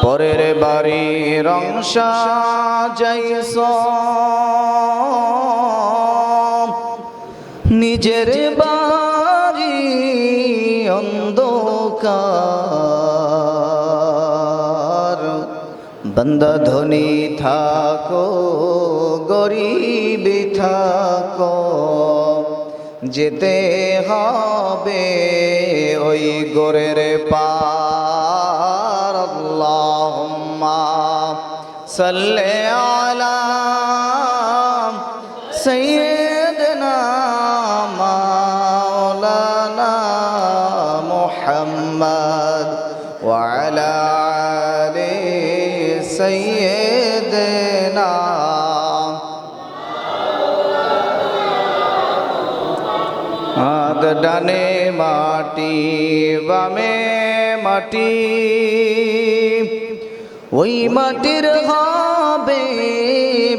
পরের বাড়ি রং সাজাইছ নিজের বাড়ি অন্ধকার। বান্দা ধনী থাকো গরিব থাকো যেতে হবে ওই গোরের পার। আল্লাহুম্মা সাল্লি আলা সাইয়্যিদিনা মাওলানা মুহাম্মদ ওয়া আলা আলি সাইয়্যিদিনা। হাত ডানে মাটি বামে মাটি, ওই মাটির হবে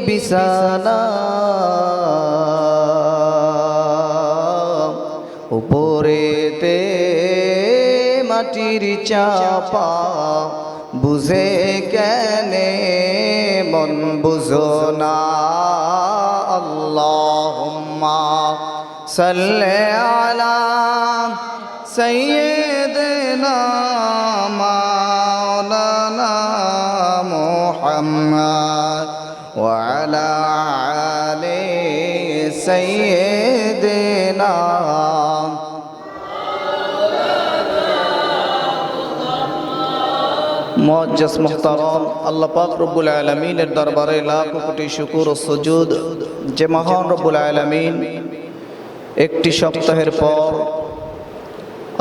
বিছানা। উপরেতে মাটির চাপা বুঝে কেনে মন বুঝো না। আল্লাহুম্মা সাল্লি আলা সাইয়্যিদিনা মাওলানা মুহাম্মদ ওয়া আলা আলি সাইয়্যিদিনা। মুআজ্জাজ মুহতারাম, আল্লাহ পাক রব্বুল আলামিনের দরবারে লাখ কোটি শুকর ও সুজুদ যে মহান রব্বুল আলামিন একটি সপ্তাহের পর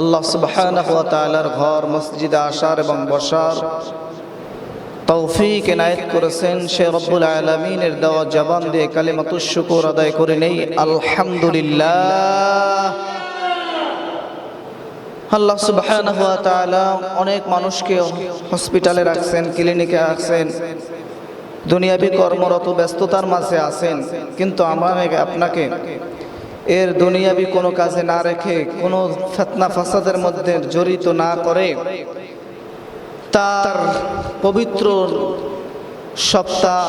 আল্লাহ সুবহানাহু ওয়া তাআলার ঘর মসজিদে আসার এবং বসার তৌফিক এনায়েত করেছেন। সে রব্বুল আলামিনের দেওয়া জবান দিয়ে কালিমাতুশ শুকর আদায় করে নেই আলহামদুলিল্লাহ। আল্লাহ সুবহানাহু ওয়া তাআলা অনেক মানুষকে হসপিটালে রাখছেন, ক্লিনিকে রাখছেন, দুনিয়াবি কর্মরত ব্যস্ততার মাঝে আছেন, কিন্তু আপনাকে এর দুনিয়াবি কোনো কাজে না রেখে কোনো ফিতনা ফাসাদের মধ্যে জড়িত না করে তার পবিত্র সপ্তাহ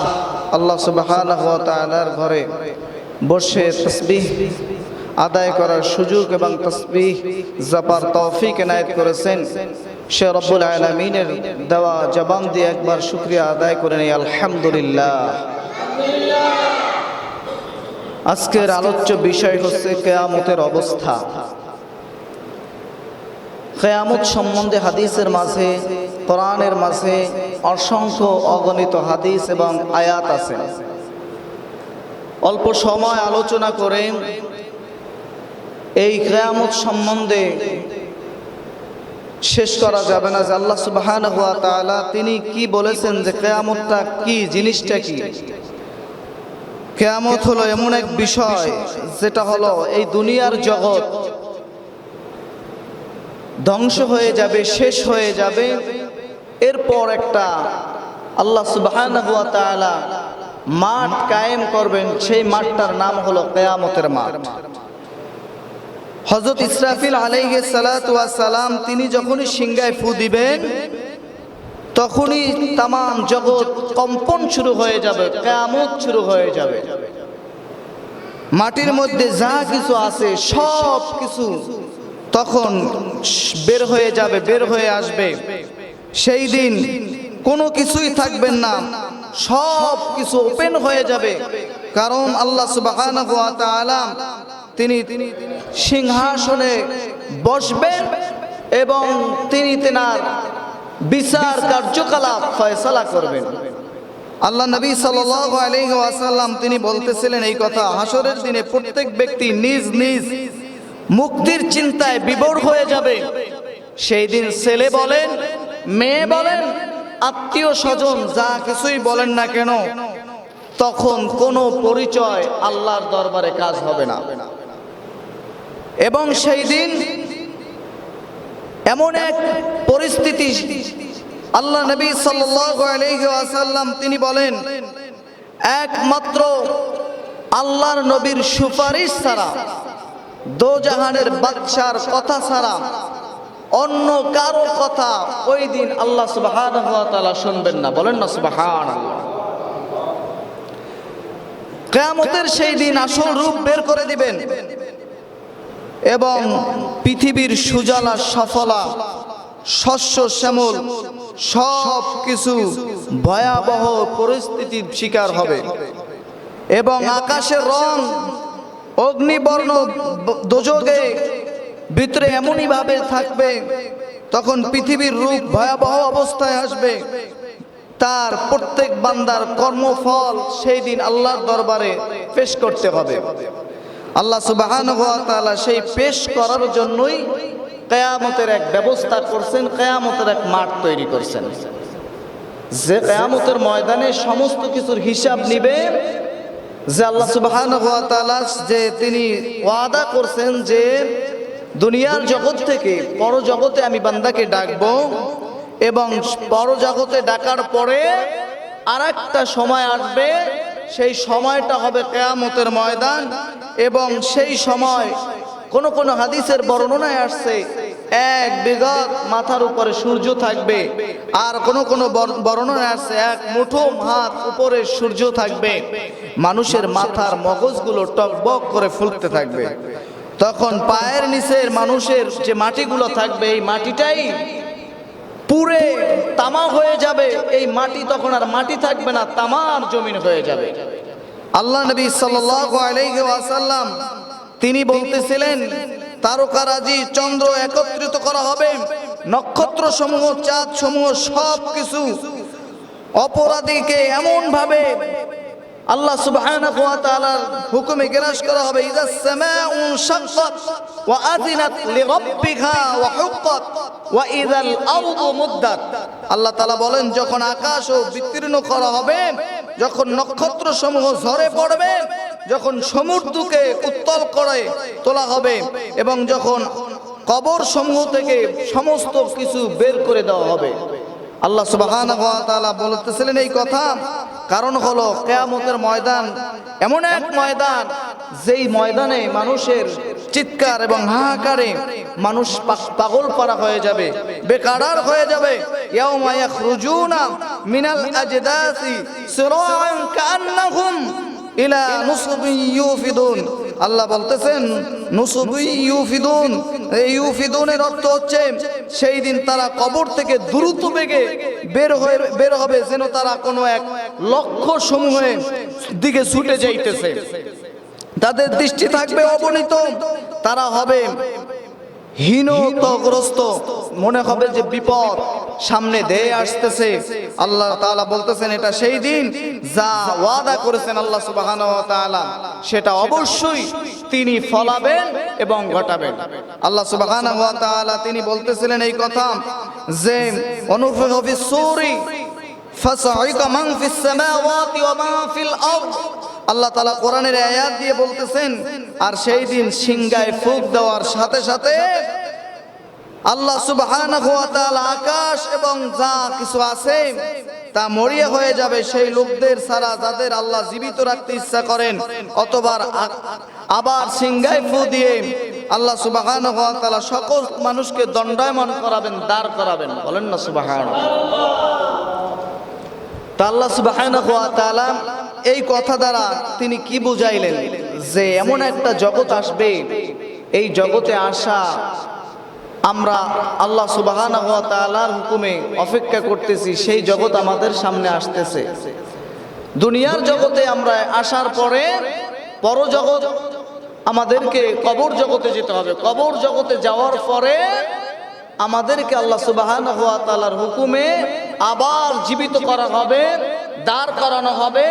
আল্লাহ সুবহানাহু ওয়া তাআলার ঘরে বসে তাসবিহ আদায় করার সুযোগ এবং তাসবিহ জপার তৌফিক এনায়েত করেছেন। সে রব্বুল আলামিনের দেওয়া জবান দিয়ে একবার শুকরিয়া আদায় করে নেই আলহামদুলিল্লাহ। আজকের আলোচ্য বিষয় হচ্ছে কিয়ামতের অবস্থা। কিয়ামত সম্বন্ধে হাদিসের মাঝে, কোরআনের মাঝে অসংখ্য অগণিত হাদিস এবং আয়াত আছে। অল্প সময় আলোচনা করে এই কিয়ামত সম্বন্ধে শেষ করা যাবে না যে আল্লাহ সুবহানাহু ওয়া তাআলা তিনি কি বলেছেন, যে কিয়ামতটা কি, জিনিসটা কি। কিয়ামত হলো এমন এক বিষয় যেটা হলো এই দুনিয়ার জগৎ ধ্বংস হয়ে যাবে, শেষ হয়ে যাবে। এরপর একটা আল্লাহ সুবহানাহু ওয়া তাআলা মাঠ কায়েম করবেন, সেই মাঠটার নাম হলো কিয়ামতের মাঠ। হযরত ইসরাফিল আলাইহিস সালাতু ওয়াস সালাম তিনি যখনই সিংহায় ফু দিবেন তখনই তাম জগৎ কম্পন শুরু হয়ে যাবে, কিয়ামত শুরু হয়ে যাবে। মাটির মধ্যে যা কিছু আছে সব কিছু তখন বের হয়ে যাবে, বের হয়ে আসবে। সেই দিন কোনো কিছুই থাকবে না, সব কিছু ওপেন হয়ে যাবে। কারণ আল্লাহ সুবহানাহু ওয়া তাআলা তিনি সিংহাসনে বসবেন এবং তিনি তেনার বিচার কার্যকলাপ ফয়সালা করবেন। আল্লাহ নবী সাল্লাল্লাহু আলাইহি ওয়াসাল্লাম তিনি বলতেছিলেন এই কথা, হাসরের দিনে প্রত্যেক ব্যক্তি নিজ নিজ মুক্তির চিন্তায় বিভোর হয়ে যাবে। সেই দিন ছেলে বলেন, মেয়ে বলেন, আত্মীয় স্বজন যা কিছুই বলেন না কেন, তখন কোনো পরিচয় আল্লাহর দরবারে কাজ হবে না। এবং সেই দিন এমন এক পরিস্থিতি আল্লাহ নবী সাল্লাল্লাহু আলাইহি ওয়াসাল্লাম তিনি বলেন, একমাত্র আল্লাহর নবীর সুপারিশ ছাড়া, দোজাহানের বাদশার কথা ছাড়া অন্য কারো কথা ওই দিন আল্লাহ সুবহানাহু ওয়া তাআলা শুনবেন না। বলেন না সুবহানাল্লাহ। কিয়ামতের সেই দিন আসল রূপ বের করে দিবেন এবং পৃথিবীর সুজলা সফলা শস্য শ্যামল সব কিছু ভয়াবহ পরিস্থিতির শিকার হবে এবং আকাশের রং অগ্নিবর্ণ দোজগে ভিতরে এমনই ভাবে থাকবে, তখন পৃথিবীর রূপ ভয়াবহ অবস্থায় আসবে। তার প্রত্যেক বান্দার কর্মফল সেই দিন আল্লাহর দরবারে পেশ করতে হবে। আল্লাহ সুবহানাহু ওয়া তাআলা সেই পেশ করার জন্যই কিয়ামতের এক ব্যবস্থা করছেন, কিয়ামতের এক মাঠ তৈরি করছেন, যে কিয়ামতের ময়দানে সমস্ত কিছুর হিসাব নিবে। যে আল্লাহ সুবহানাহু ওয়া তাআলা যে তিনি ওয়াদা করছেন যে দুনিয়ার জগৎ থেকে পরজগতে আমি বান্দাকে ডাকবো এবং পরজগতে ডাকার পরে আরেকটা সময় আসবে, সেই সময়টা হবে কিয়ামতের ময়দান। এবং সেই সময় কোন কোন হাদিসের বর্ণনায় আসছে এক বিঘত মাথার উপরে সূর্য থাকবে, আর কোন কোন বর্ণনায় আসছে এক মুঠো হাত উপরে সূর্য থাকবে। মানুষের মাথার মগজগুলো টকবক করে ফুলতে থাকবে। তখন পায়ের নিচের মানুষের যে মাটিগুলো থাকবে, এই মাটিটাই পুরে তামা হয়ে যাবে। এই মাটি তখন আর মাটি থাকবে না, তামার জমিন হয়ে যাবে। আল্লাহ নবী সাল্লাল্লাহু আলাইহি ওয়াসাল্লাম তিনি বলতেছিলেন, তারকারাজি চন্দ্র একত্রিত করা হবে, নক্ষত্র সমূহ চাঁদ সমূহ সব কিছু অপরাধীকে এমন ভাবে আল্লাহ সুবহানাহু ওয়া তাআলার হুকুমে গ্রাস করা হবে। ইযাস সামাউ শাক্কাত ওয়া আযিনাত লিরাব্বিহা ওয়া হুক্কাত ওয়া ইযাল আরদু মুদ্দাত। আল্লাহ তাআলা বলেন, যখন আকাশও বিস্তীর্ণ করা হবে, যখন নক্ষত্র সমূহ ঝরে পড়বে, যখন সমুদ্রকে উত্তল করে তোলা হবে এবং যখন কবর সমূহ থেকে সমস্ত কিছু বের করে দেওয়া হবে। আল্লাহ সুবহানাহু ওয়া তাআলা বলতেছিলেন এই কথা, কারণ হলো কিয়ামতের ময়দান এমন এক ময়দান, যেই ময়দানে মানুষের চিৎকার এবং হাহাকারে মানুষ পাগল পারা হয়ে যাবে, বেকারার হয়ে যাবে। ইয়াউমা ইয়াখরুজুনা মিনাল আজদাসি সিরাআন কান্নাহুম ইলা নুসবিন ইউফিদুন। আল্লাহ বলতেছেন নুসবিন ইউফিদুন, এই ইউফিদুনের অর্থ হচ্ছে সেই দিন তারা কবর থেকে দ্রুত বেগে বের হবে, যেন তারা কোনো এক লক্ষ্য সমূহের দিকে ছুটে যাইতেছে। তাদের দৃষ্টি থাকবে অবনীত, তারা হবে হীনতাগ্রস্ত, মনে হবে যে বিপদ সামনে ধেয়ে আসতেছে। আল্লাহ তাআলা বলতেছেন এটা সেই দিন যা ওয়াদা করেছেন আল্লাহ সুবহানাহু ওয়া তাআলা, সেটা অবশ্যই তিনি ফলাবেন এবং ঘটাবেন। আল্লাহ সুবহানাহু ওয়া তাআলা তিনি বলতেছিলেন এই কথা যে অনুফিখু ফিস-সূরি ফাসাইকা মান ফিস সামাওয়াতি ওয়া মা ফিল আরদ। আল্লাহ তাআলা কোরআনের আয়াত দিয়ে বলতেছেন, আর সেই দিন সিংহায় ফুঁক দেওয়ার সাথে সাথে আল্লাহ সুবহানাহু ওয়া তাআলা আকাশ এবং যা কিছু আছে তা মরিয়া হয়ে যাবে সেই লোকদের ছাড়া যাদের আল্লাহ জীবিত রাখতে ইচ্ছা করেন। অথবা আবার সিংহায় ফু দিয়ে আল্লাহ সুবহানাহু ওয়া তাআলা সকল মানুষকে দণ্ডায়মান করাবেন, দাঁড় করাবেন। বলেন না সুবহানাল্লাহ। তা আল্লাহ সুবহানাহু ওয়া তাআলা এই কথা দ্বারা তিনি কি বুঝাইলেন, যে এমন একটা জগৎ আসবে, এই জগতে আসা আমরা আল্লাহ সুবহানাহু ওয়া তাআলার হুকুমে অপেক্ষা করতেছি, সেই জগৎ আমাদের সামনে আসতেছে। দুনিয়ার জগতে আমরা আসার পরে পরজগৎ আমাদেরকে কবর জগতে যেতে হবে। কবর জগতে যাওয়ার পরে আমাদেরকে আল্লাহ সুবহানাহু ওয়া তাআলার হুকুমে আবার জীবিত করা হবে, দাঁড় করানো হবে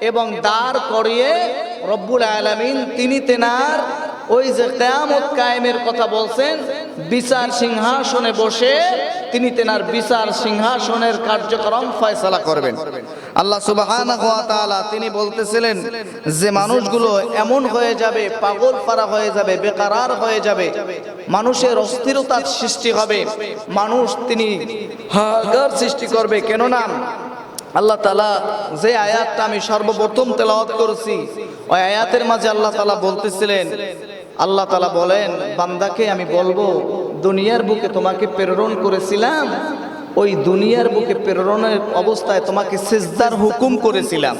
এবং দাঁড় করিয়ে রব্বুল আলামিন তিনি তেনার ওই যে কিয়ামত কায়েমের কথা বলছেন, বিচার সিংহাসনে বসে তিনি তেনার বিচার সিংহাসনের কার্যক্রম ফয়সালা করবেন। আল্লাহ সুবহানাহু ওয়া তাআলা তিনি বলতেছিলেন যে মানুষগুলো এমন হয়ে যাবে, পাগল পারা হয়ে যাবে, বেকারার হয়ে যাবে, মানুষের অস্থিরতার সৃষ্টি হবে, মানুষ তিনি হাহাকার সৃষ্টি করবে। কেননা আল্লাহ তাআলা যে আয়াতটা আমি সর্বপ্রথম তেলাওয়াত করেছি, ওই আয়াতের মাঝে আল্লাহ তাআলা বলতেছিলেন, আল্লাহ তাআলা বলেন বান্দাকে আমি বলবো দুনিয়ার বুকে তোমাকে প্রেরণ করেছিলাম, ওই দুনিয়ার বুকে প্রেরণের অবস্থায় তোমাকে সিজদার হুকুম করেছিলাম,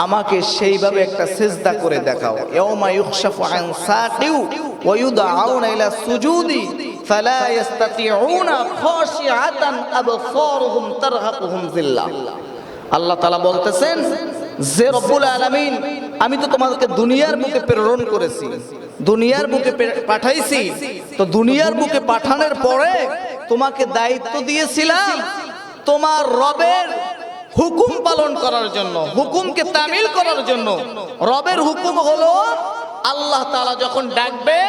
আমাকে সেইভাবে একটা সিজদা করে দেখাও। ইয়াউমা ইউখশাফু আন সাকিউ ওয়া ইউদআউনা ইলা সুজুদি ফালা ইস্তাতিউনা খাশিআতান আবসারুহুম তারহাকুহুম যিল্লাহ। আল্লাহ তাআলা বলতেছেন যে রব্বুল আলামিন, আমি তো তোমাকে দুনিয়ার বুকে প্রেরণ করেছি, দুনিয়ার বুকে পাঠাইছি, তো দুনিয়ার বুকে পাঠানোর পরে তোমাকে দায়িত্ব দিয়েছিলাম তোমার রবের হুকুম পালন করার জন্য, হুকুমকে তামিল করার জন্য। রবের হুকুম হলো আল্লাহ তাআলা যখন ডাকবে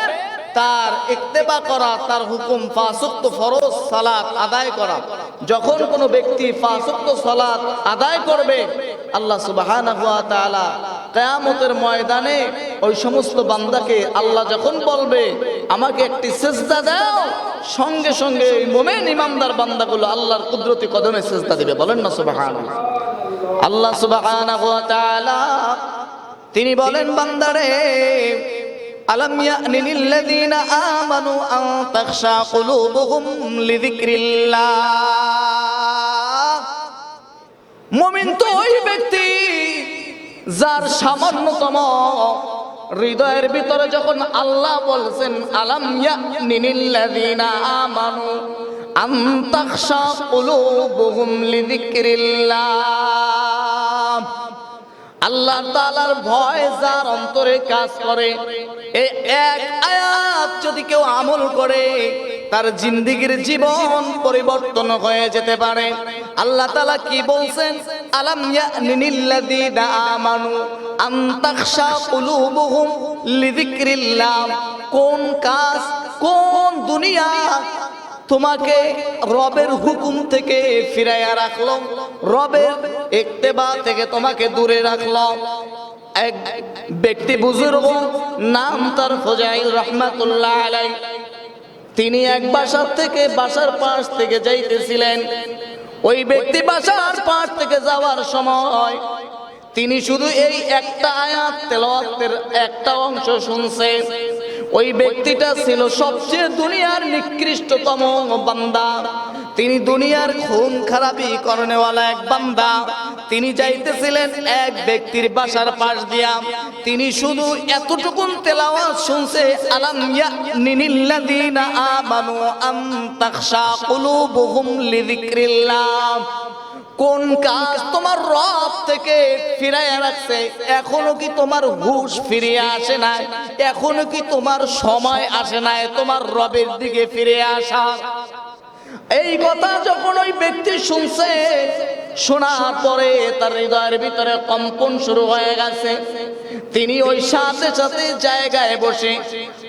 তার ইত্তেবা করা, তার হুকুম 5 ওয়াক্ত ফরজ সালাত আদায় করা। যখন কোনো ব্যক্তি 5 ওয়াক্ত সালাত আদায় করবে, আল্লাহ সুবহানাহু ওয়া তাআলা কিয়ামতের ময়দানে ওই সমস্ত বান্দাকে আল্লাহ যখন বলবে আমাকে একটি সিজদা দাও, সঙ্গে সঙ্গে এই মুমিন ইমানদার বান্দাগুলো আল্লাহর কুদরতি কদমে সিজদা দিবে। বলেন না সুবহানাল্লাহ। আল্লাহ সুবহানাহু ওয়া তাআলা তিনি বলেন, বান্দারে আলাম ইয়ানিল লাযিনা আমানু আন তাখশা কুলুবুহুম লিযিকরিল্লাহ। মুমিন তো ওই ব্যক্তি যার সামান্যতম হৃদয়ের ভিতরে যখন আল্লাহ বলছেন আলাম ইয়ানিল লাযিনা আমানু আন তাখশা কুলুবুহুম লিযিকরিল্লাহ, আল্লাহ তাআলার ভয় যার অন্তরে কাজ করে, এই এক আয়াত যদি কেউ আমল করে তার জিন্দেগীর জীবন পরিবর্তন হয়ে যেতে পারে। আল্লাহ তাআলা কি বলছেন? আলাম ইয়ানিল লাযিনা আমানু আন তাখশা কুলুবুহুম লিযিকরিল্লাহ। কোন কাজ, কোন দুনিয়া তোমাকে রবের হুকুম থেকে ফিরাইয়া রাখলো, রবের ইত্তেবা থেকে তোমাকে দূরে রাখলো? এক ব্যক্তি বুজুর্গ, নাম তার ফজাইল রহমাতুল্লাহ আলাইহি, তিনি এক বাসার থেকে বাসার পাশ থেকে যাইতেছিলেন। ওই ব্যক্তি বাসার পাশ থেকে যাওয়ার সময় তিনি শুধু এই একটা আয়াত তেলাওয়াতের একটা অংশ শুনছে। ওই ব্যক্তিটা ছিল সবচেয়ে দুনিয়ার নিকৃষ্টতম বান্দা, তিনি দুনিয়ার খুন খারাপি করনেওয়ালা এক বান্দা। তিনি যাইতেছিলেন এক ব্যক্তির বাসার পাশ দিয়া, তিনি শুধু এতটুকুন তেলাওয়াত শুনছে, আলাম ইয়ানিল লাযিনা আমানু আন তাখশা কুলুবুহুম লিযিকরিল্লাহ। কোন কাজ তোমার রব থেকে ফিরাইয়া রাখছে? এখনো কি তোমার হুঁশ ফিরিয়ে আসে নাই? এখনো কি তোমার সময় আসে নাই তোমার রবের দিকে ফিরে আসা? এই কথা যখন ওই ব্যক্তি শুনছে, শোনার পরে তার হৃদয়ের ভিতরে কম্পন শুরু হয়ে গেছে। তিনি ওই সাথে সাথে জায়গায় বসে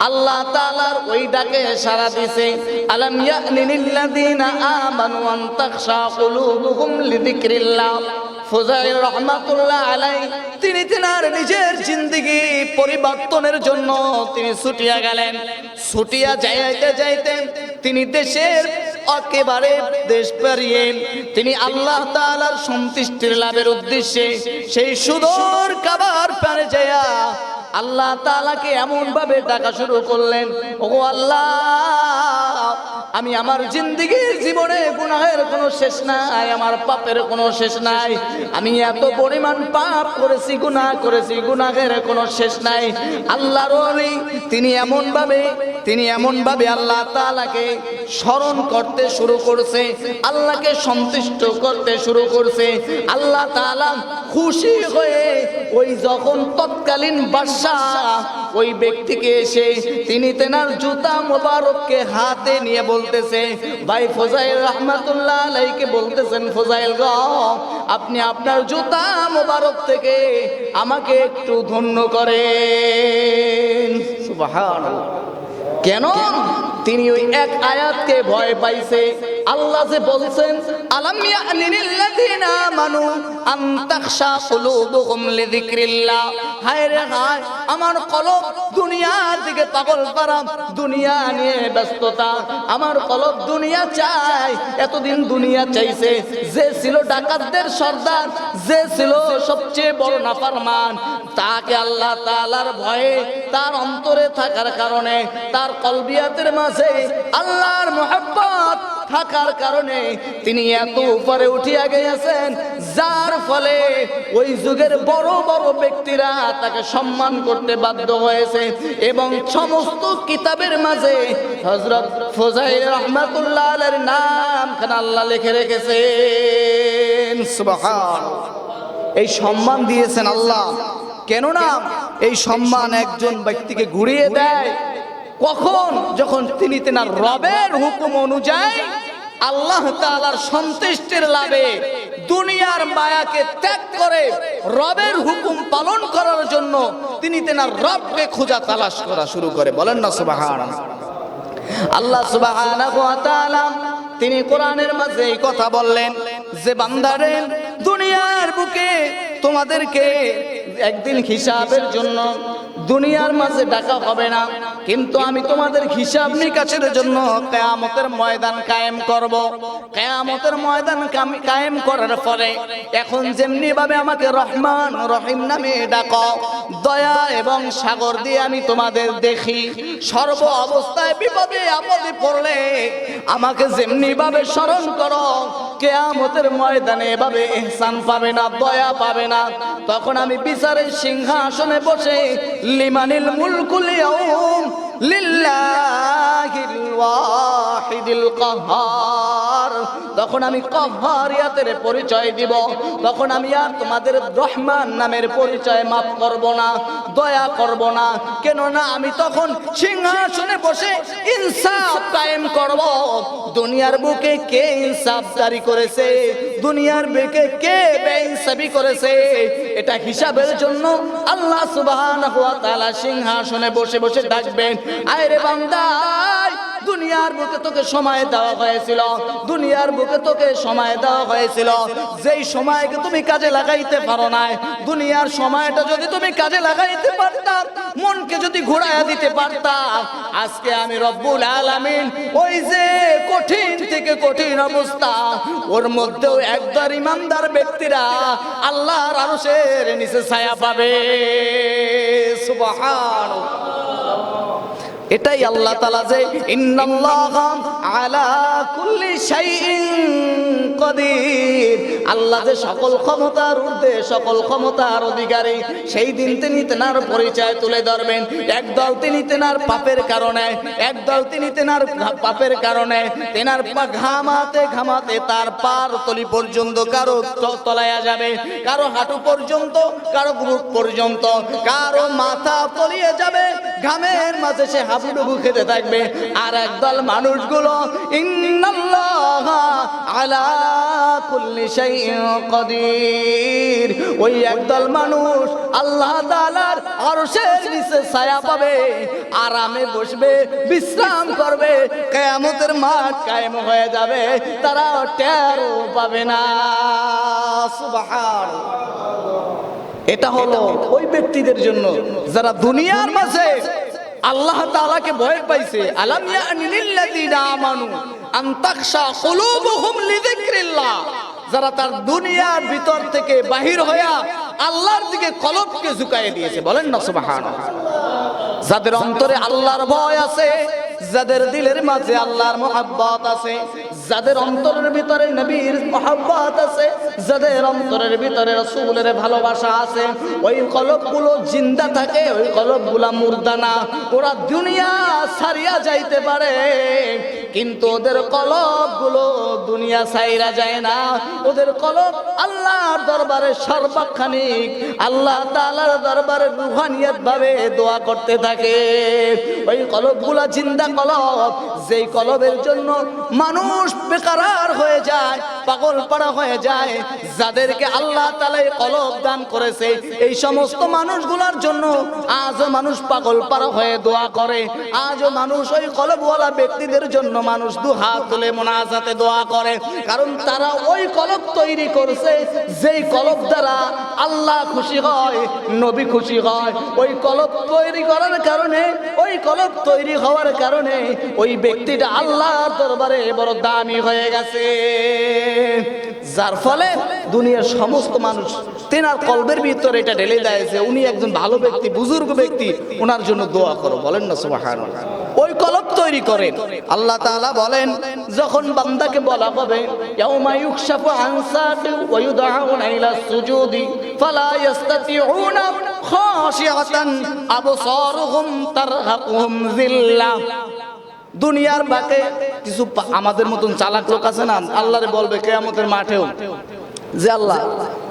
আল্লাহ তাআলার ওই ডাকে সাড়া দিছে, আলাম ইয়ানিল লাযিনা আমানু আন তাখশা কুলুবুহুম লিযিকরিল্লাহ। ফজাইল রহমাতুল্লাহ আলাইহি তিনি তেনার নিজের জিন্দেগি পরিবর্তনের জন্য তিনি ছুটিয়া গেলেন। ছুটিয়া যাইতে যাইতে তিনি দেশের একেবারে দেশ পেরিয়ে তিনি আল্লাহ তাআলার সন্তুষ্টির লাভের উদ্দেশ্যে সেই সুদূর কাবার পারে যায়া আল্লাহ তাআলাকে এমন ভাবে ডাকা শুরু করলেন, ওগো আল্লাহ, আমি আমার জিন্দেগীর জীবনে গুনাহের কোনো শেষ নাই, আমার পাপের কোনো শেষ নাই, আমি এত পরিমাণ পাপ করেছি, গুনাহ করেছি, গুনাহের কোনো শেষ নাই। আল্লাহর ওলি তিনি এমন ভাবে আল্লাহ তাআলাকে স্মরণ করতে শুরু করছে, আল্লাহকে সন্তুষ্ট করতে শুরু করছে। আল্লাহ তাআলা খুশি হয়ে ওই যখন তৎকালীন বাদশা ওই ব্যক্তিকে এসে তিনি তেনার জুতা মোবারককে হাতে নিয়ে বলতেছে, ভাই ফজাইল রহমাতুল্লাহ আলাইহিকে বলতেছেন, ফজাইল গো, আপনি আপনার জুতা মোবারক থেকে আমাকে একটু ধন্য করেন। সুবহানাল্লাহ। কেন? তিনি ওই এক আয়াতকে ভয় পাইছে। আল্লাহ যে বলছেন আলাম ইয়ানিল লাযিনা আমানু আন তাখশা কুলুবুহুম লিযিকরিল্লাহ। হায় রে হায়, আমার কলব দুনিয়ার দিকে পাগল করা, দুনিয়া নিয়ে ব্যস্ততা। আমার কলব দুনিয়া চাই, এতদিন দুনিয়া চাইছে। যে ছিল ডাকাতদের সর্দার, যে ছিল সবচেয়ে বড় নাফরমান, তাকে আল্লাহ তাআলার ভয়ে তার অন্তরে থাকার কারণে, তার কলবিয়াতের মাঝে আল্লাহর মুহাব্বত থাকার কারণে তিনি এত উপরে উঠিয়া গিয়েছেন, যার ফলে ওই যুগের বড় বড় ব্যক্তিরা তাকে সম্মান করতে বাধ্য হয়েছে। এবং সমস্ত কিতাবের মাঝে হযরত ফুজাইল রাহমাতুল্লাহ আলাইহির নাম খান আল্লাহ লিখে রেখেছেন। সুবহানাল্লাহ। এই সম্মান দিয়েছেন আল্লাহ। কেননা এই সম্মান একজন ব্যক্তিকে ঘুরিয়ে দেয় কখন? যখন তিনি তেনার রবের হুকুম অনুযায়ী আল্লাহ তাআলার সন্তুষ্টির লাভে দুনিয়ার মায়াকে ত্যাগ করে রবের হুকুম পালন করার জন্য তিনি তেনার রবকে খোঁজা তালাশ করা শুরু করে। বলেন না সুবহানাল্লাহ। আল্লাহ সুবহানাহু ওয়া তাআলা তিনি কোরআনের মাঝে এই কথা বললেন যে বান্দারে, দুনিয়ার বুকে তোমাদেরকে একদিন হিসাবের জন্য দুনিয়ার মাঝে ডাকা হবে না, কিন্তু আমি তোমাদের হিসাব নিকাশের জন্য কিয়ামতের ময়দান কায়েম করব। কিয়ামতের ময়দান কায়েম করার পরে এখন যেমনি ভাবে আমাকে রহমান রহিম নামে ডাকো, দয়া এবং সাগর দিয়ে আমি তোমাদের দেখি, সর্ব অবস্থায় বিপদে আপদে পড়লে আমাকে যেমনি ভাবে স্মরণ করো, কিয়ামতের ময়দানে এভাবে ইহসান পাবে না, দয়া পাবে না। তখন আমি বিচারের সিংহাসনে বসে লিমানিল মুলকুল ইয়াউম লিল্লাহিল ওয়াহিদিল কাহ্হার, তখন আমি কাহ্হারিয়াতের পরিচয় দিব। তখন আমি আর তোমাদের রহমান নামের পরিচয় মাফ করব না, দয়া করব না। কেননা আমি তখন সিংহাসনে বসে ইনসাফ কায়েম করব। দুনিয়ার বুকে কে ইনসাফ জারি করেছে, দুনিয়ার বুকে কে বেইনসাফি করেছে, এটা হিসাবের জন্য আল্লাহ সুবহানাহু ওয়া তাআলা সিংহাসনে বসে বসে ডাকবেন, আয় রে বান্দা, দুনিয়ার বুকে তোকে সময় দেওয়া হয়েছিল, দুনিয়ার বুকে তোকে সময় দেওয়া হয়েছিল, যেই সময়কে তুমি কাজে লাগাইতে পারো না, দুনিয়ার সময়টা যদি তুমি কাজে লাগাইতে পারতা, মনকে যদি ঘোরায়া দিতে পারতা, আজকে আমি রব্বুল আলামিন ওই যে কঠিন থেকে কঠিন অবস্থা, ওর মধ্যেও একদল ইমানদার ব্যক্তিরা আল্লাহর আরশের নিচে ছায়া পাবে। সুবহানাল্লাহ। এটাই আল্লাহ তাআলা যে ইন্নাল্লাহা আলা কুল্লি শাইইন কাদির, আল্লাহ যে সকল ক্ষমতার ঊর্ধ্বে, সকল ক্ষমতার অধিকারী, সেই দিন তিনি তেনার পরিচয় তুলে ধরবেন। একদল তিনি তেনার পাপের কারণে, একদল তিনি তেনার পাপের কারণে তেনার ঘামাতে ঘামাতে তার পার তলি পর্যন্ত, কারো তলায়া যাবে, কারো হাঁটু পর্যন্ত, কারো বুক পর্যন্ত, কারো মাথা তলিয়ে যাবে, ঘামের মাঝে সে হাবুডুবু খেতে থাকবে। আর একদল মানুষগুলো ইন্নাল্লাহা আলা কুল্লি শাইইন কাদির, ওই একদল মানুষ আল্লাহ তাআলার আরশের নিচে ছায়া পাবে, আরামে বসবে, বিশ্রাম করবে, কিয়ামতের মাঠ কায়েম হয়ে যাবে, তারা টেরও পাবে না। সুবহানাল্লাহ। এটা হলো ওই ব্যক্তিদের জন্য যারা দুনিয়ার মাঝে আল্লাহ তাআলাকে ভয় পাইছে। আলাম ইয়ানি লিল্লাযিনা আমানু আন তাখশা কুলুবুহুম লিযিকরিল্লাহ, যারা তার দুনিয়ার ভিতর থেকে বাহির হইয়া আল্লাহর দিকে কলবকে ঝুঁকায় দিয়েছে। বলেন না সুবহানাল্লাহ। যাদের অন্তরে আল্লাহর ভয় আছে, যাদের দিলের মাঝে আল্লাহর মুহাব্বত আছে, যাদের অন্তরের ভিতরে নবীর মুহাব্বত আছে, যাদের অন্তরের ভিতরে রাসূলের ভালোবাসা আছে, ওই কলবগুলো জিন্দা থাকে, ওই কলবগুলো মুর্দা না। ওরা দুনিয়া ছাড়িয়া যাইতে পারে, কিন্তু ওদের কলবগুলো দুনিয়া ছাইরা যায় না। ওদের কলব আল্লাহর দরবারে সর্বাক্ষণিক আল্লাহ তাআলার দরবারে রুহানিয়ত ভাবে দোয়া করতে থাকে। ওই কলবগুলো জিন্দা কলব, যেই কলবের জন্য মানুষ বেকারার হয়ে যায়, পাগল পাড়া হয়ে যায়। যাদেরকে আল্লাহ তাআলা কলব দান করেছে, এই সমস্ত মানুষগুলোর জন্য আজও মানুষ পাগল পাড়া হয়ে দোয়া করে। আজও মানুষ ওই কলবওয়ালা ব্যক্তিদের জন্য মানুষ দু হাত তুলে মুনাজাতে দোয়া করে, কারণ তারা ওই কলব তৈরি করছে যেই কলব দ্বারা আল্লাহ খুশি হয়, নবী খুশি হয়। ওই কলব তৈরি করার কারণে, ওই কলব তৈরি হওয়ার কারণে ওই ব্যক্তিটা আল্লাহর দরবারে বড় দামি হয়ে গেছে। যার ফলে দুনিয়ার সমস্ত মানুষ তেনার কলবের ভিতরে এটা ঢেলে দেয় যে উনি একজন ভালো ব্যক্তি, বুজুর্গ ব্যক্তি, ওনার জন্য দোয়া করো। বলেন না সুবহানাল্লাহ। ওই কলব তৈরি করেন। আল্লাহ তাআলা বলেন, যখন বান্দাকে বলা হবে ইয়াউমা ইউকশাফু আন সাকিন ওয়া ইউদআউনা ইলা সুজুদি ফালা ইস্তাতিউনা খাশিআতান আবসারুহুম তারহাকুহুম যিল্লাহ। দুনিয়ার বাকে কিছু আমাদের মতন চালাক লোক আছে না, আল্লাহরে বলবে কিয়ামতের মাঠেও যে আল্লাহ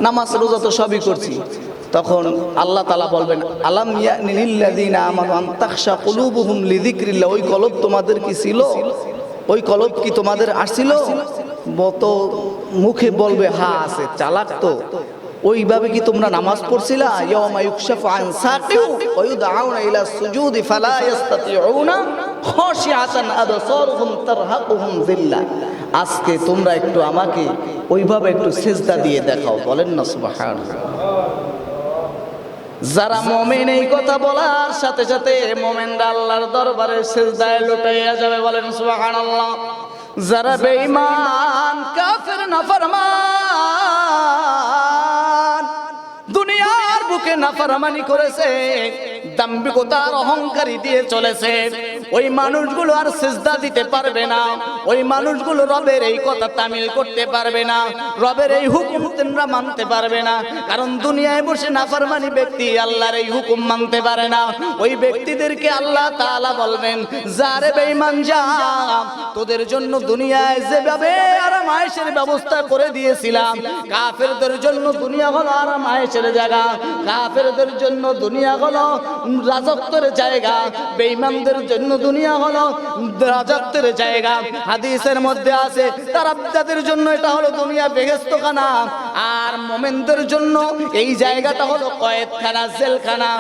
নামাজ রোজা তো সবই করছি, তখন আল্লাহ তাআলা বলবেন আলাম ইয়ানি লিল্লাযিনা আমানু আন তাখশা কুলুবুহুম লিযিকরিল্লাহ। ওই কলব তোমাদের কি ছিল? ওই কলব কি তোমাদের আসছিল? মত মুখে বলবে হ্যাঁ আছে, চালাক তো। ওইভাবে কি তোমরা নামাজ পড়ছিলা? ইয়াউমা ইউকশাফু আন সাকিন ওয়া ইউদআউনা ইলা সুজুদি ফালা ইস্তাতিউনা খাশিআতান আবসারুহুম তারহাকুহুম যিল্লাহ। আজকে তোমরা একটু আমাকে ওইভাবে একটু সিজদা দিয়ে দেখাও। বলেন না সুবহানাল্লাহ। যারা মুমিন এই কথা বলার সাথে সাথে মুমিনরা আল্লাহর দরবারে সিজদায় লুটাইয়া যাবে। বলেন সুবহানাল্লাহ। যারা বেঈমান, কাফের, নাফরমান, দুনিয়ার বুকে নাফরমানি করেছে, দাম্ভিকতার অহংকারী দিয়ে চলেছে, ওই মানুষগুলো আর সিজদা দিতে পারবে না। ওই মানুষগুলো রবের এই কথা তামিল করতে পারবে না, রবের এই হুকুম তোমরা মানতে পারবে না। কারণ দুনিয়ায় বসে নাফরমানি ব্যক্তি আল্লাহর এই হুকুম মানতে পারে না। ওই ব্যক্তিদেরকে আল্লাহ তাআলা বলবেন, যারে বেঈমান যা, তোদের জন্য দুনিয়ায় যেভাবে আরাম আয়েশের ব্যবস্থা করে দিয়েছিলাম, কাফেরদের জন্য দুনিয়া হলো আরাম আয়েশের জায়গা, কাফেরদের জন্য দুনিয়া হলো রাজত্বের জায়গা, বেঈমানদের জন্য দুনিয়া হলো রাজত্বের জায়গা। হাদিসের মধ্যে আছে তারা তাদের জন্য এটা হলো দুনিয়া বেহেশতখানা, আর মুমিনদের জন্য এই জায়গাটা হলো কয়েদখানা, জেলখানা।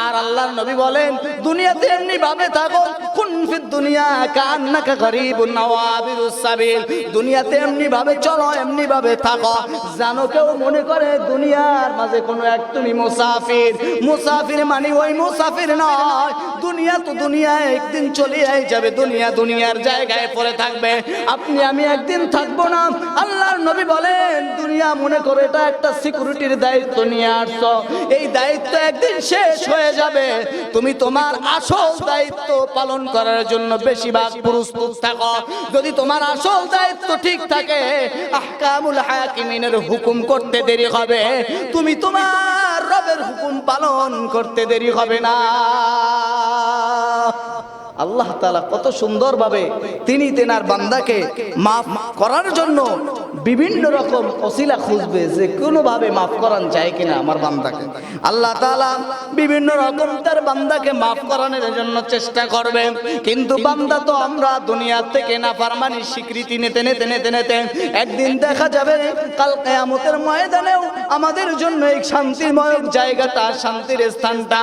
আর আল্লাহর নবী বলেন, দুনিয়াতে এমনি ভাবে থাকো, কুন ফিদ দুনিয়া কান্নাকা গরীবুন নওয়াবিরুস সাবিল। দুনিয়াতে এমনি ভাবে চলো, এমনি ভাবে থাকো, জানো কেউ মনে করে দুনিয়ার মাঝে কোনো এক তুমি মুসাফির। মুসাফির মানে ওই মুসাফির নয়, দুনিয়া তো দুনিয়ায় একদিন চলে যাবে, দুনিয়া দুনিয়ার জায়গায় পড়ে থাকবে, আপনি আমি একদিন থাকবো না। আল্লাহর নবী বলেন, দুনিয়া মনে করে এটা একটা সিকিউরিটির দায়িত্ব নিয়ে আসছো, এই দায়িত্ব একদিন শেষ হয়ে যাবে। তুমি তোমার আসল দায়িত্ব পালন করার জন্য বেশিরভাগ প্রস্তুত থাকো। যদি তোমার আসল দায়িত্ব ঠিক থাকে, আহকামুল হাকিমিনের হুকুম করতে দেরি হবে, তুমি তোমার রবের হুকুম পালন করতে দেরি হবে না। আল্লাহ তাআলা কত সুন্দরভাবে তিনি তেনার বান্দাকে মাফ করার জন্য বিভিন্ন রকম ওসিলা খুঁজবে, যে কোনোভাবে মাফ করান যায় কিনা আমার বান্দাকে। আল্লাহ তাআলা বিভিন্ন রকম তার বান্দাকে মাফ করানোর জন্য চেষ্টা করবে। কিন্তু বান্দা তো আমরা দুনিয়া থেকে নাফরমানির স্বীকৃতি নিতে নিতে নিতে নিতে একদিন দেখা যাবে কাল কিয়ামতের ময়দানেও আমাদের জন্য এই শান্তিময় জায়গাটা, শান্তির স্থানটা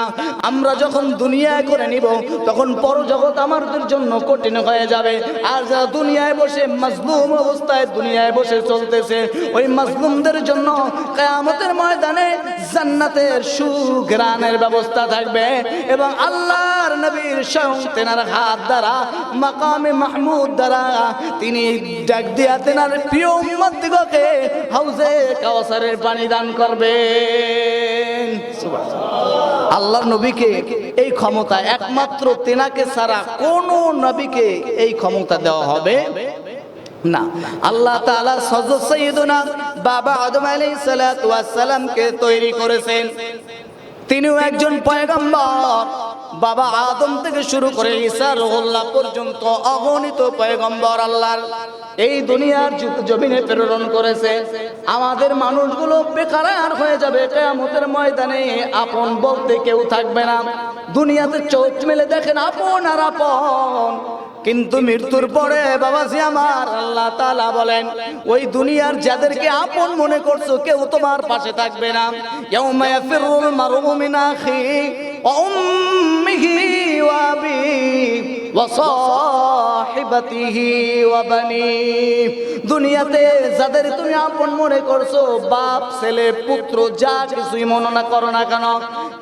আমরা যখন দুনিয়ায় করে নিব, তখন পরজগৎ আমাদের জন্য কঠিন হয়ে যাবে। আর যারা দুনিয়ায় বসে মাজলুম অবস্থায় দুনিয়ায় বসে চলতেছে, ওই মাজলুমদের জন্য কিয়ামতের ময়দানে জান্নাতের সুঘ্রাণের ব্যবস্থা থাকবে, এবং আল্লাহর নবীর স্বয়ং তেনার হাত দ্বারা মাকামে মাহমুদ দ্বারা তিনি ডাক দিয়া তেনার প্রিয় উম্মতদিগকে হাউজে কাউসারের পানি দান করবেন। আল্লাহর নবীকে এই ক্ষমতা একমাত্র তেনাকে ছাড়া কোন নবীকে এই ক্ষমতা দেওয়া হবে না। আল্লাহ তাআলা হযরত সাইয়্যিদুনা বাবা আদম আলাইহিস সালাতু ওয়াস সালামকে তৈরি করেছেন, তিনিও একজন পয়গম্বর। বাবা আদম থেকে শুরু করে ঈসা রুহুল্লাহ পর্যন্ত অগণিত পয়গম্বর আল্লাহর এই দুনিয়ার জমিনে প্রেরণ করেছে। আমাদের মানুষগুলো বেকার হয়ে যাবে, কিয়ামতের ময়দানে আপন বলতে কেউ থাকবে না। দুনিয়াতে চোখ মেলে দেখেন আপন আর আপন, কিন্তু মৃত্যুর পরে বাবাজি আমার আল্লাহ তাআলা বলেন ওই দুনিয়ার যাদেরকে আপন মনে করছো কেউ তোমার পাশে থাকবে না। ইয়াউমা ইয়াফিরুল মারউ মিন আখিহি ওয়া উম্মিহি ওয়া আবিহি ওয়া সাহিবাতিহি ওয়া বানিহি। দুনিয়াতে যাদের তুমি আপন মনে করছো, বাপ ছেলে পুত্র যা কিছুই মনে না করো না কেন,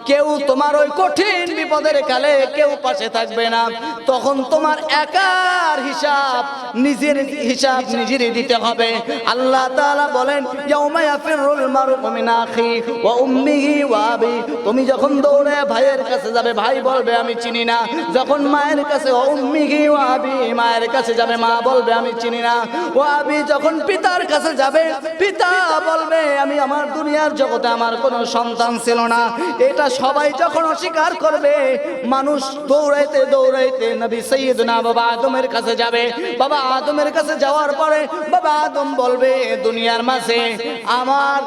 কেউ তোমার ওই কঠিন বিপদের কালে কেউ পাশে থাকবে না। তখন তোমার একার হিসাব নিজেরই দিতে হবে। আল্লাহ তাআলা বলেন ইয়াউমা ইয়াফিরুল মারউ মিন আখিহি ওয়া উম্মিহি ওয়া আবিহি। তুমি যখন দৌড়ে ভাইয়ের কাছে যাবে, ভাই বলবে আমি চিনি না। যখন মায়ের কাছে ওয়া উম্মিহি ওয়া আবিহি, মায়ের কাছে যাবে, মা বলবে আমি চিনি না। ওয়া আবিহি, যখন পিতার কাছে যাবে, পিতা বলবে আমি আমার দুনিয়ার জগতে আমার কোনো সন্তান ছিল না। এটা সবাই যখন অস্বীকার করবে, মানুষ দৌড়াইতে দৌড়াইতে নবী সাইয়্যিদনা বাবা আদমের কাছে যাবে। বাবা আদমের কাছে যাওয়ার পরে বাবা আদম বলবে দুনিয়ার মাঝে আমার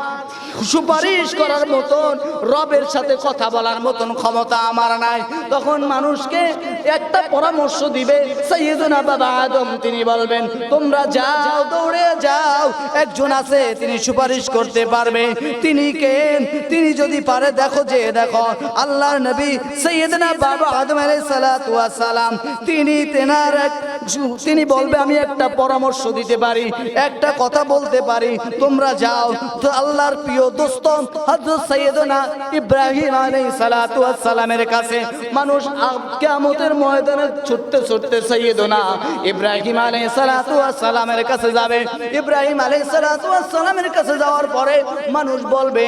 সুপারিশ করার মতন, রবের সাথে কথা বলার মতন ক্ষমতা আমার নাই। তখন মানুষকে একটা পরামর্শ দিবে সাইয়্যিদনা বাবা আদম, তিনি বলবেন তোমরা যাও, দৌড়ে যাও, একজন আছে তিনি সুপারিশ করতে পারবে। তিনি কে? তিনি যদি পারে দেখো, যে দেখো আল্লাহর নবী সাইয়্যিদনা বাবা আদম আলাইহিস সালাতু ওয়াস সালাম, তিনি বলবে আমি একটা পরামর্শ দিতে পারি, একটা কথা বলতে পারি, তোমরা যাও। তো আল্লাহর প্রিয় দোস্ত হযরত সাইয়্যিদনা ইব্রাহিম আলাইহিস সালাতু ওয়াস সালামের কাছে মানুষ কিয়ামতের ময়দানে ছুটতে ছুটতে সাইয়্যিদনা ইব্রাহিম আলাইহিস সালাতু ওয়াস সালামের কাছে যাবে। ইব্রাহিম আলাইহিস সালাতু ওয়াস সালামের কাছে যাওয়ার পরে মানুষ বলবে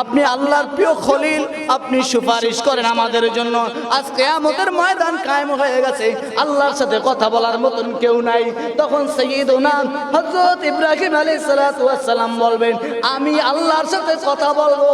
আপনি আল্লাহর প্রিয় খলিল, আপনি সুপারিশ করেন আমাদের জন্য। আজ কিয়ামতের ময়দান কায়েম হয়ে গেছে, আল্লাহর সাথে কথা বলার মতন কেউ নাই। তখন সাইয়্যিদনা হযরত ইব্রাহিম আলাইহিস সালাতু ওয়াস সালাম বলবেন আমি আল্লাহর সাথে কথা বলবো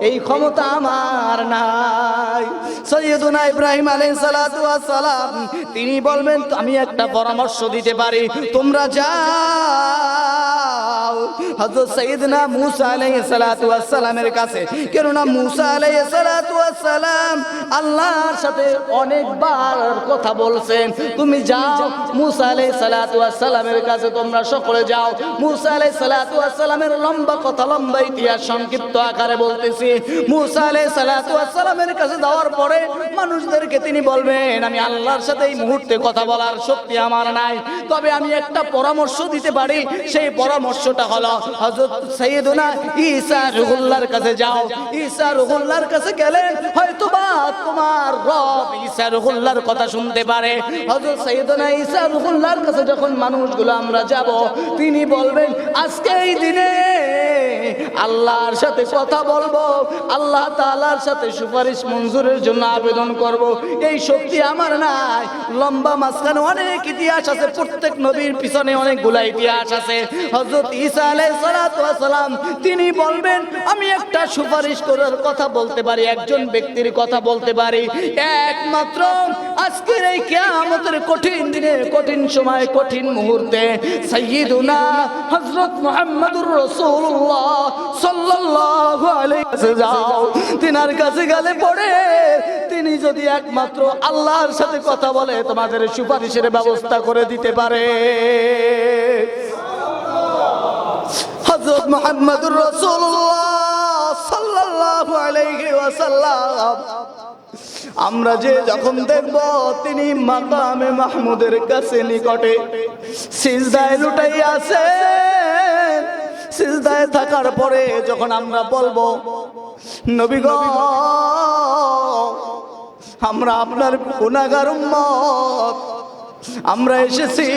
এই ক্ষমতা আমার নাই। সাইয়্যিদনা ইব্রাহিম আলাইহিস সালাতু ওয়াস সালাম তিনি বলবেন আমি একটা পরামর্শ দিতে পারি, তোমরা যাও হযরত সাইয়্যিদনা মূসা আলাইহিস সালাতু ওয়াস সালামের কাছে। কেননা মূসা আলাইহিস সালাতু ওয়াস সালাম আল্লাহর সাথে অনেকবার কথা বলছেন। তুমি যাও মূসা আলাইহিস সালাতু ওয়াস সালামের কাছে, তোমরা সকলে যাও। মূসা আলাইহিস সালাতু ওয়াস সালামের লম্বা কথা, লম্বা ইতিহাস সংক্ষিপ্ত আকারে বলতেছি। মূসা আলাইহিস সালাতু ওয়াস সালামের কাছে যাওয়ার পরে মানুষদেরকে তিনি বলবেন আমি আল্লাহর সাথে এই মুহূর্তে কথা বলার শক্তি আমার নাই, তবে আমি একটা পরামর্শ দিতে পারি। সেই পরামর্শটা হলো হযরত সাইয়্যিদনা ঈসা রুহুল্লাহর কাছে যাও। ঈসা রুহুল্লাহর কাছে গেলে হয়তোবা তোমার রব ঈসা রুহুল্লাহর কথা শুনতে পারে। হযরত সাইয়্যিদনা ঈসা রুহুল্লাহর কাছে যখন মানুষগুলো আমরা যাব, তিনি বলবেন আজকে এই দিনে আল্লাহর সাথে কথা বলবো, আল্লাহ তাআলার সাথে সুপারিশ মঞ্জুরের জন্য আবেদন করব, এই শক্তি আমার নাই। লম্বা মাঝখানে অনেক ইতিহাস আছে, প্রত্যেক নবীর পিছনে অনেকগুলা ইতিহাস আছে। হযরত ঈসা আলাইহিস সালাতু ওয়াস সালাম তিনি বলবেন আমি একটা সুপারিশ করার কথা বলতে পারি, একজন ব্যক্তির কথা বলতে পারি। একমাত্র আজকের এই কিয়ামতের কঠিন দিনে, কঠিন সময়, কঠিন মুহূর্তে সাইয়্যিদুনা হযরত মুহাম্মদুর রাসূলুল্লাহ সাল্লাল্লাহু আলাইহি ওয়াসাল্লাম তিনার কাছে গেলে পড়ে তিনি যদি একমাত্র আল্লাহর সাথে কথা বলে তোমাদের সুপারিশের ব্যবস্থা করে দিতে পারে। হযরত মুহাম্মদুর রাসূলুল্লাহ সাল্লাল্লাহু আলাইহি ওয়াসাল্লাম আমরা যে যখন দেখব তিনি মাকামে মাহমুদের কাছে নিকটে সিজদায় লুটাই আছেন, সিজদায় থাকার পরে যখন আমরা বলবো নবী গো আমরা আপনার গুনাহগার উম্মত, আমরা এসেছি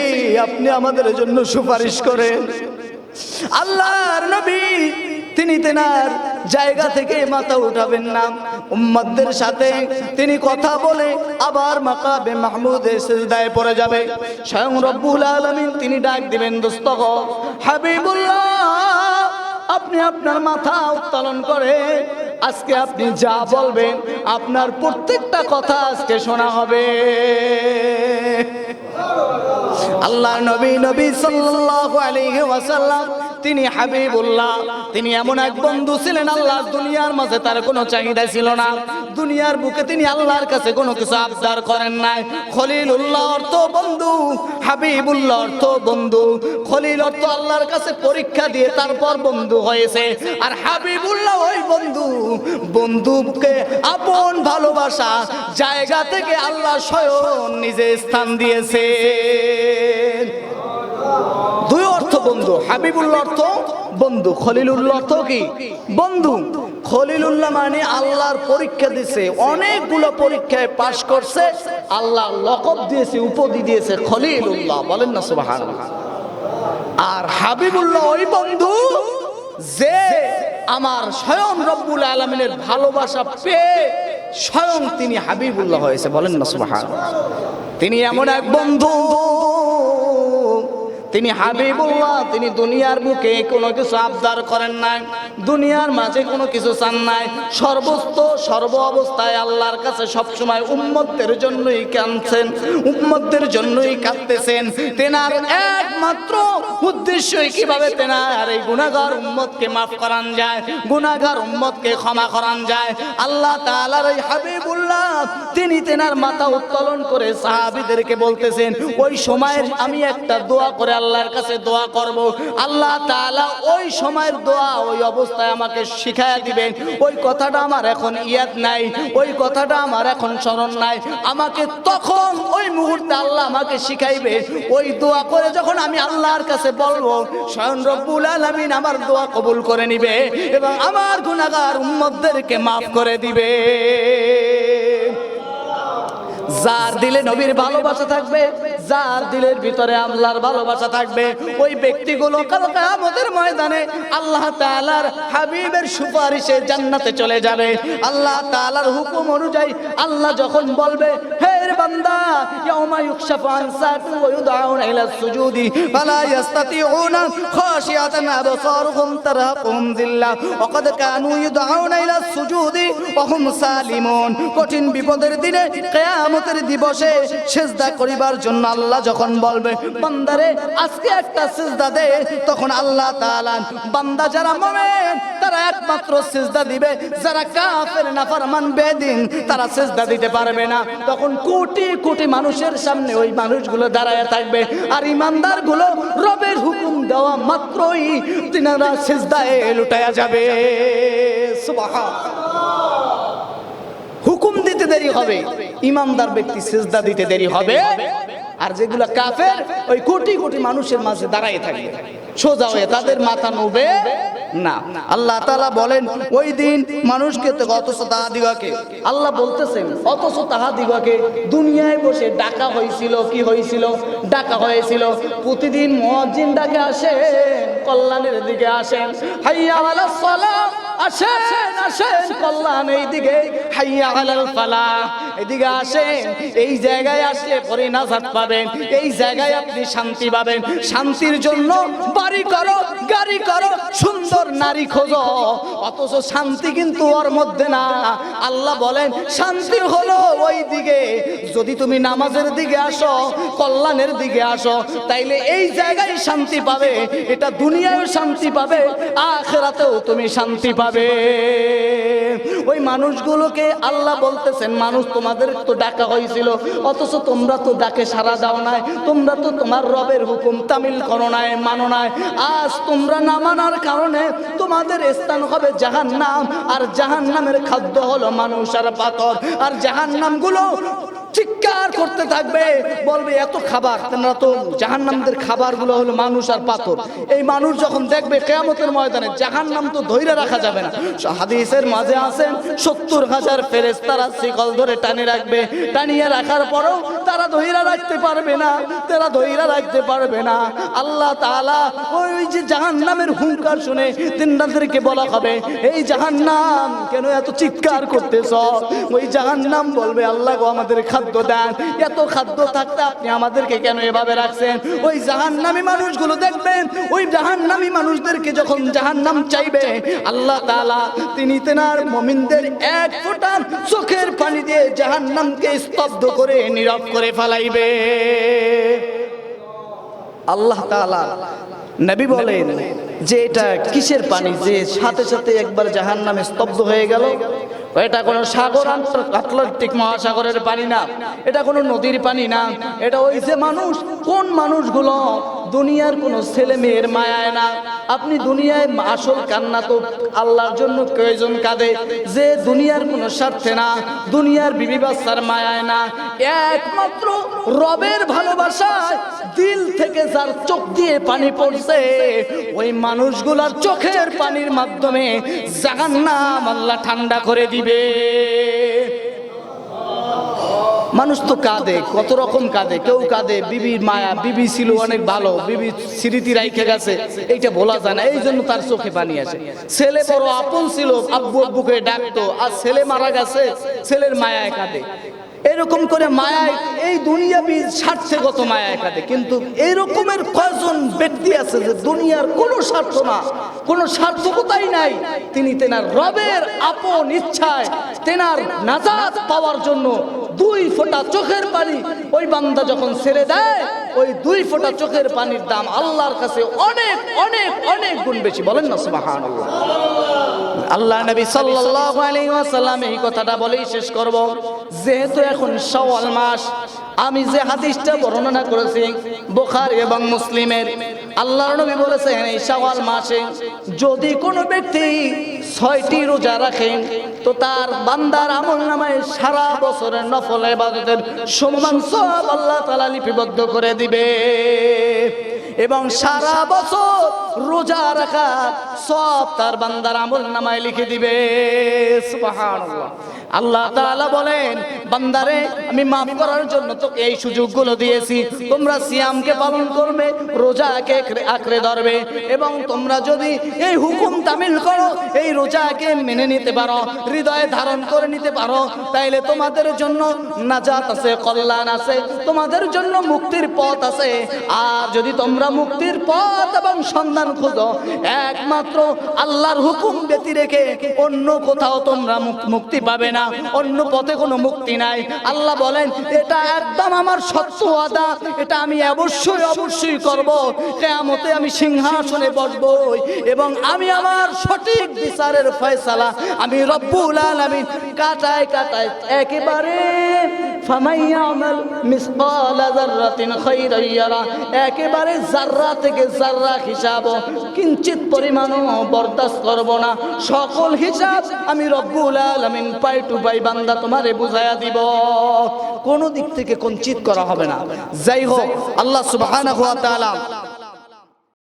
আপনি আমাদের জন্য সুপারিশ করেন। আল্লাহর নবী তিনি তেনার জায়গা থেকে মাথা উঠাবেন না, উম্মতদের সাথে তিনি কথা বলে আবার মাকামে মাহমুদে সিজদায় পড়ে যাবে। স্বয়ং রব্বুল আলামিন তিনি ডাক দিবেন দোস্ত গো হাবিবুল্লাহ, আপনি আপনার মাথা উত্তোলন করে আজকে আপনি যা বলবেন আপনার প্রত্যেকটা কথা আজকে শোনা হবে। আল্লাহ নবী সাল্লাল্লাহু আলাইহি ওয়াসাল্লাম তিনি হাবিবুল্লাহ, তিনি এমন এক বন্ধু ছিলেন, আল্লাহ দুনিয়ার মাঝে তার কোনো চাহিদা ছিল না, দুনিয়ার বুকে তিনি আল্লাহর কাছে কোনো কিছু আবদার করেন নাই। খলিলুল্লাহ অর্থ বন্ধু, হাবিবুল্লাহ অর্থ বন্ধু। খলিল অর্থ আল্লাহর কাছে পরীক্ষা দিয়ে তারপর বন্ধু হয়েছে, আর হাবিবুল্লাহ ওই বন্ধু, বন্ধুকে আপন ভালোবাসা জায়গা থেকে আল্লাহ স্বয়ং নিজে স্থান দিয়েছে। দুই অর্থ বন্ধু, হাবিবুল্লাহ অর্থ বন্ধু, খলিলুল্লাহ অর্থ কি বন্ধু। খলিলুল্লাহ মানে আল্লাহর পরীক্ষা দিয়েছে, অনেকগুলো পরীক্ষায় পাশ করছে, আল্লাহ লকব দিয়েছে, উপাধি দিয়েছে খলিলুল্লাহ, বলেন না সুবহানাল্লাহ। আর হাবিবুল্লাহ ওই বন্ধু যে আমার স্বয়ং রব্বুল আলামিনের ভালোবাসা পেয়ে স্বয়ং তিনি হাবিবুল্লাহ হয়েছে, বলেন না সুবহানাল্লাহ। তিনি এমন এক বন্ধু, তিনি হাবিবুল্লাহ, তিনি দুনিয়ার বুকে কোনো কিছু আবদার করেন নাই, দুনিয়ার মাঝে কোনো কিছু চান নাই, সর্ব অবস্থায় আল্লাহর কাছে সবসময় উম্মতদের জন্যই কাঁদছেন, উম্মতদের জন্যই কাঁদতেছেন। তেনার একমাত্র উদ্দেশ্যই কিভাবে তেনার এই গুনাহগার উম্মতকে মাফ করান যায়, গুনাহগার উম্মতকে ক্ষমা করান যায়। আল্লাহ তাআলার এই হাবিবুল্লাহ তিনি তেনার মাথা উত্তোলন করে সাহাবীদেরকে বলতেছেন, ওই সময়ের আমি একটা দোয়া করে আল্লাহর কাছে দোয়া করব, আল্লাহ তাআলা ওই সময়ের দোয়া ওই অবস্থায় আমাকে শিখায়া দিবেন। ওই কথাটা আমার এখন ইয়াদ নাই, ওই কথাটা আমার এখন স্মরণ নাই, আমাকে তখন ওই মুহূর্তে আল্লাহ আমাকে শিখাইবে। ওই দোয়া করে যখন আমি আল্লাহর কাছে বলবো, স্বয়ং রব্বুল আলামিন আমার দোয়া কবুল করে নিবে এবং আমার গুনাহগার উম্মতদেরকে মাফ করে দিবে। যার দিলে নবীর ভালোবাসা থাকবে, যার দিলের ভিতরে আল্লাহর ভালোবাসা থাকবে, ওই ব্যক্তিগুলো কাল কিয়ামতের ময়দানে আল্লাহ তাআলার হাবিবের সুপারিশে জান্নাতে চলে যাবে। আল্লাহ তাআলার হুকুম অনুযায়ী আল্লাহ যখন বলবে, হে বান্দা, ইয়াউমা ইউকশাফু আন সাকিন ওয়া ইউদআউনা ইলা সুজুদি ফালা ইস্তাতিউনা খাশিয়াতান আবসারুহুম তারহাকুহুম যিল্লাহ ওয়া ক্বাদ কানু ইউদআউনা ইলা সুজুদি ওয়া হুম সালিমুন। কঠিন বিপদের দিনে কিয়ামতের দিবসে সিজদা করিবার জন্য আল্লাহ যখন বলবে, বান্দারে আজকে একটা সিজদা দে, তখন আল্লাহ তাআলা বান্দা যারা মুমিন তারা একমাত্র সিজদা দিবে, যারা কাফের নাফরমান বেদিন তারা সিজদা দিতে পারবে না। তখন কোটি কোটি মানুষের সামনে ওই মানুষগুলো দাঁড়ায় থাকবে, আর ইমানদারগুলো রবের হুকুম দেওয়া মাত্রই তিনারা সিজদায় লুটায়া যাবে। সুবহানাল্লাহ। হুকুম দিতে দেরি হবে, ইমানদার ব্যক্তি সিজদা দিতে দেরি হবে, আর যেগুলো কাফের ওই কোটি কোটি মানুষের মাঝে দাঁড়ায় থাকবে সোজা হয়ে, তাদের মাথা নবে না। আল্লাহ তাআলা বলেন, ওই দিন মানুষকে তো অথচ তাহাদিগকে, আল্লাহ বলতেছেন অথচ তাহাদিগকে দুনিয়ায় বসে ডাকা হয়েছিল, কি হয়েছিল? ডাকা হয়েছিল। প্রতিদিন মুয়াজ্জিন ডাকে আসেন, কল্যাণের দিকে আসেন, হাইয়া আলাস সালাহ, আসেন আসেন কল্যাণ এই দিকে, হাইয়া আলাল ফালাহ এদিকে আসেন। এই জায়গায় আসলে পরে নাজাত পাবেন, এই জায়গায় আপনি শান্তি পাবেন। শান্তির জন্য বাড়ি করো, গাড়ি করো, সুন্দর নারী খোঁজো, অথচ শান্তি কিন্তু ওর মধ্যে না। আল্লাহ বলেন শান্তি হলো ওই দিকে, যদি তুমি নামাজের দিকে আসো, কল্যাণের দিকে আসো, তাইলে এই জায়গায় শান্তি পাবে। এটা দুনিয়ায়ও শান্তি পাবে, আখিরাতেও তুমি শান্তি পাবে। ওই মানুষগুলোকে আল্লাহ বলতেছেন, মানুষ তোমাদের তো ডাকা হয়েছিল, অথচ তোমরা তো ডাকে সাড়া দাও নাই, তোমরা তো তোমার রবের হুকুম তামিল করো নাই, মানো নাই। আজ তোমরা না মানার কারণে তোমাদের স্থান হবে জাহান্নাম, আর জাহান্নামের খাদ্য হলো মানুষ আর পাথর। আর জাহান্নামগুলো চিৎকার করতে থাকবে, বলবে এত খাবার, তোমরা তো জাহান্নামদের খাবারগুলো হলো মানুষ আর পাথর। এই মানুষ যখন দেখবে কিয়ামতের ময়দানে, জাহান্নাম তো ধইরা রাখা যাবে না। হাদিসের মাঝে আছেন 70,000 ফেরেশতারা শিকল ধরে টানে রাখবে, টানিয়ে রাখার পরেও তারা ধইরা রাখতে পারবে না, তারা ধইরা রাখতে পারবে না। আল্লাহ তাআলা ওই যে জাহান্নামের হুঙ্কার শুনে তিনজনদেরকে বলা হবে, এই জাহান্নাম কেন এত চিৎকার করতেছ? ওই জাহান্নাম বলবে, আল্লাহ গো আমাদের খাদ্য দেন, এত খাদ্য থাকতে আপনি আমাদেরকে কেন এভাবে রাখছেন? ওই জাহান্নামী মানুষগুলো দেখবেন, ওই জাহান্নামী মানুষদেরকে যখন জাহান্নাম চাইবে, আল্লাহ তাআলা তিনি তেনার মুমিনদের এক ফোঁটা চোখের পানি দিয়ে জাহান্নামকে স্তব্ধ করে নীরব করে ফেলাইবে। আল্লাহ তাআলা নবী বলেন, যে এটা কিসের পানি যে সাথে সাথে একবার জাহান্নামে স্তব্ধ হয়ে গেল। এটা কোনো সাগর আটলান্টিক মহাসাগরের পানি না, এটা কোনো নদীর পানি না, এটা ওই যে মানুষ, কোন মানুষগুলো দুনিয়ার কোনো ছেলে মেয়ের মায়ায় না। আপনি দুনিয়ায় আসল কান্না তো আল্লাহর জন্য কয়জন কাঁদে, যে দুনিয়ার কোনো স্বার্থে না, দুনিয়ার বিবি বাচ্চার মায়ায় না, একমাত্র রবের ভালোবাসায় দিল থেকে যার চোখ দিয়ে পানি পড়ছে, ওই মানুষগুলার চোখের পানির মাধ্যমে জাহান্নাম আল্লাহ ঠান্ডা করে দিবে। মানুষ তো কাঁদে, কত রকম কাঁদে। কেউ কাঁদে বিবির মায়া, বিবি ছিল অনেক ভালো, বিবি স্মৃতি রাইখে গেছে, এইটা বলা যায় না, এই জন্য তার চোখে পানি আসে। ছেলে বড় আপন ছিল, আব্বু আব্বুকে ডাকতো, আর ছেলে মারা গেছে, ছেলের মায়ায় কাঁদে। এরকম করে মায়ায়, এই দুনিয়াবি স্বার্থে কত মায়ায় কাঁদে। কিন্তু এইরকমের কয়জন ব্যক্তি আছে যে দুনিয়ার কোনো স্বার্থ না, কোনো স্বার্থকতাই নাই, তিনি তেনার রবের আপন ইচ্ছায় তেনার নাজাত পাওয়ার জন্য 2 ফোঁটা চোখের পানি ওই বান্দা যখন ছেড়ে দেয়, ওই 2 ফোঁটা চোখের পানির দাম আল্লাহর কাছে অনেক অনেক অনেক গুণ বেশি। বলেন না সুবহানাল্লাহ। আল্লাহ নবী সাল্লাল্লাহু আলাইহি ওয়াসাল্লাম এই কথাটা বলেই শেষ করব। যেহেতু এখন শাওয়াল মাস, আমি যে হাদিসটা বর্ণনা করেছি বুখারী এবং মুসলিমের, আল্লাহর নবী বলেছেন এই শাওয়াল মাসে যদি কোনো ব্যক্তি 6টি রোজা রাখে, তো তার বান্দার আমলনামায় সারা বছরের নফল ইবাদতের সমান সওয়াব আল্লাহ তাআলা লিপিবদ্ধ করে দিবে। এবং সারা বছর রোজা রাখা সব তার বান্দার আমলনামায় লিখে দিবে। সুবহানাল্লাহ। আল্লাহ তাআলা বলেন, বান্দারে আমি মাফ করার জন্য তোকে এই সুযোগগুলো দিয়েছি, তোমরা সিয়ামকে পালন করবে, রোজাকে আঁকড়ে ধরবে, এবং তোমরা যদি এই হুকুম তামিল করো, এই রোজাকে মেনে নিতে পারো, হৃদয়ে ধারণ করে নিতে পারো, তাইলে তোমাদের জন্য নাজাত আছে, কল্যাণ আছে, তোমাদের জন্য মুক্তির পথ আছে। আর যদি তোমরা মুক্তির পথ এবং সন্ধান খোঁজো, একমাত্র আল্লাহর হুকুম ব্যতি রেখে অন্য কোথাও তোমরা মুক্তি পাবে না, অন্য পথে কোনো মুক্তি নাই। আল্লাহ বলেন, এটা একদম আমার সত্য ওয়াদা, এটা আমি অবশ্যই অবশ্যই করব। কিয়ামতে আমি সিংহাসনে বসবো এবং আমি আমার সঠিক বিচারের ফয়সালা আমি রব্বুল আলামিন কাটায় কাটায় একেবারে ফামাইয়ামাল মিসকালা যাররাতিন খায়রান ইয়ারা, একেবারে জাররা থেকে জাররা হিসাব কিঞ্চিত পরিমাণও বরদাস্ত করব না। সকল হিসাব আমি রব্বুল আলামিন পাই টু পাই বান্দা তোমারে বুঝায়া দিব, কোনো দিক থেকে কোন চিত করা হবে না। যাই হোক, আল্লাহ সুবহানাহু ওয়া তাআলা